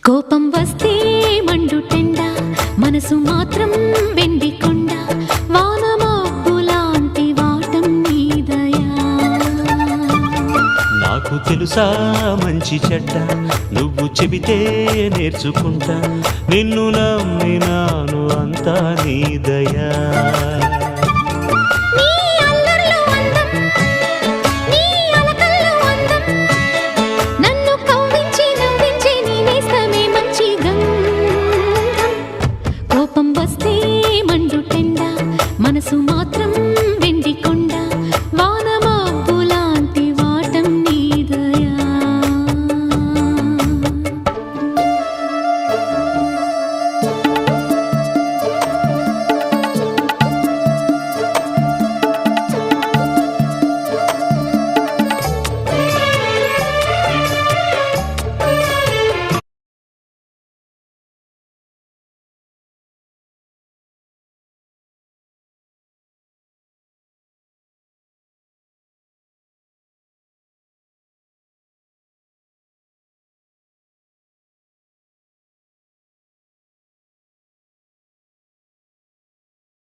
కోపం వస్తే మండుటెండ మనసు మాత్రం వెండి కొండ వానమాపులాంటి వాటం నీదయా నాకు తెలుసా మంచి చెడ్డ నువ్వు చెబితే నేర్చుకుంటా నిన్ను నమ్మినాను అంతా నీదయా